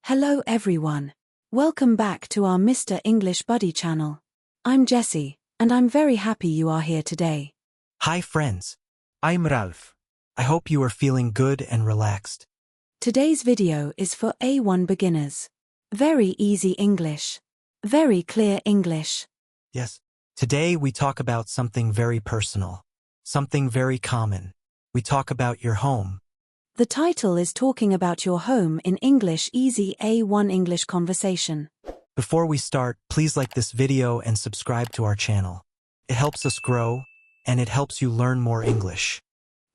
Hello everyone. Welcome back to our Mr.EnglishBuddy channel. I'm Jessie, and I'm very happy you are here today. Hi friends. I'm Ralph. I hope you are feeling good and relaxed. Today's video is for A1 beginners. Very easy English. Very clear English. Yes. Today we talk about something very personal. Something very common. We talk about your home. The title is talking about your home in English Easy A1 English Conversation. Before we start, please like this video and subscribe to our channel. It helps us grow, and it helps you learn more English.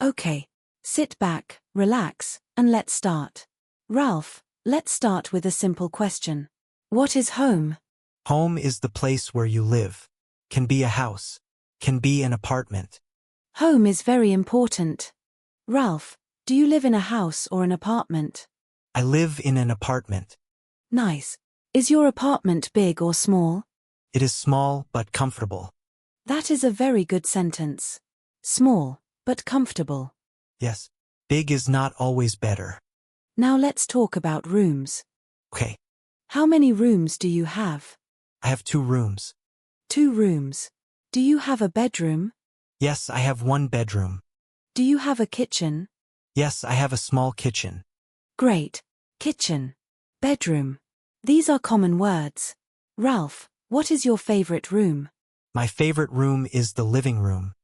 Okay. Sit back, relax, and let's start. Ralph, let's start with a simple question. What is home? Home is the place where you live. Can be a house. Can be an apartment. Home is very important. Ralph, do you live in a house or an apartment? I live in an apartment. Nice. Is your apartment big or small? It is small but comfortable. That is a very good sentence. Small, but comfortable. Yes. Big is not always better. Now let's talk about rooms. Okay. How many rooms do you have? I have 2 rooms. 2 rooms. Do you have a bedroom? Yes, I have 1 bedroom. Do you have a kitchen? Yes, I have a small kitchen. Great. Kitchen. Bedroom. These are common words. Ralph, what is your favorite room? My favorite room is the living room.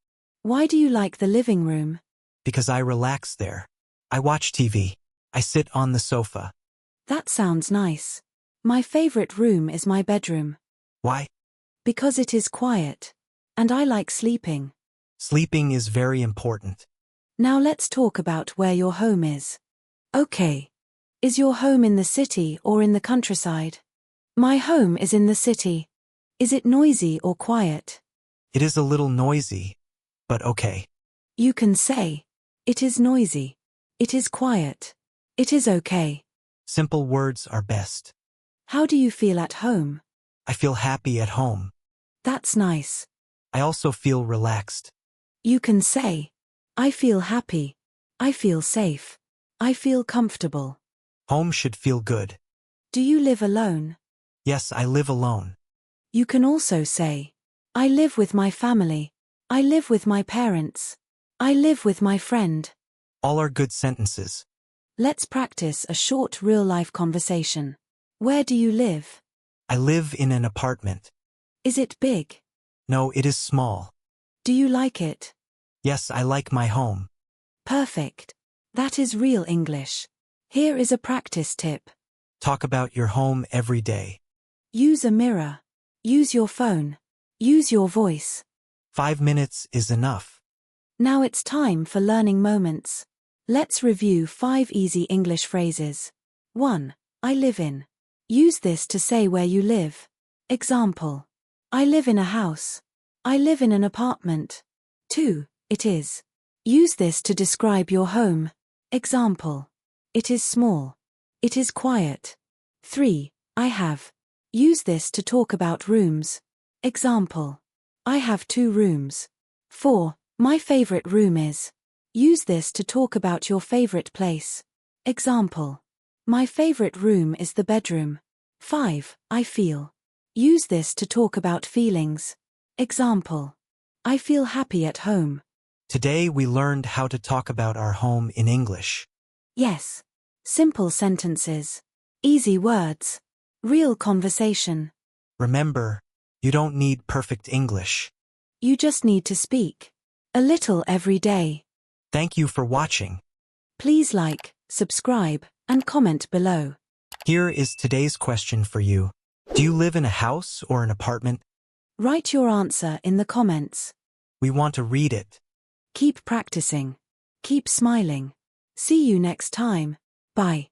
Why do you like the living room? Because I relax there. I watch TV. I sit on the sofa. That sounds nice. My favorite room is my bedroom. Why? Because it is quiet. And I like sleeping. Sleeping is very important. Now let's talk about where your home is. Okay. Is your home in the city or in the countryside? My home is in the city. Is it noisy or quiet? It is a little noisy, but okay. You can say, it is noisy. It is quiet. It is okay. Simple words are best. How do you feel at home? I feel happy at home. That's nice. I also feel relaxed. You can say, I feel happy. I feel safe. I feel comfortable. Home should feel good. Do you live alone? Yes, I live alone. You can also say, I live with my family. I live with my parents. I live with my friend. All are good sentences. Let's practice a short real-life conversation. Where do you live? I live in an apartment. Is it big? No, it is small. Do you like it? Yes, I like my home. Perfect. That is real English. Here is a practice tip. Talk about your home every day. Use a mirror. Use your phone. Use your voice. 5 minutes is enough. Now it's time for learning moments. Let's review 5 easy English phrases. 1. I live in. Use this to say where you live. Example. I live in a house. I live in an apartment. 2. It is. Use this to describe your home. Example. It is small. It is quiet. 3. I have. Use this to talk about rooms. Example. I have 2 rooms. 4. My favorite room is. Use this to talk about your favorite place. Example. My favorite room is the bedroom. 5. I feel. Use this to talk about feelings. Example. I feel happy at home. Today we learned how to talk about our home in English. Yes. Simple sentences. Easy words. Real conversation. Remember, you don't need perfect English. You just need to speak. A little every day. Thank you for watching. Please like, subscribe, and comment below. Here is today's question for you. Do you live in a house or an apartment? Write your answer in the comments. We want to read it. Keep practicing. Keep smiling. See you next time. Bye.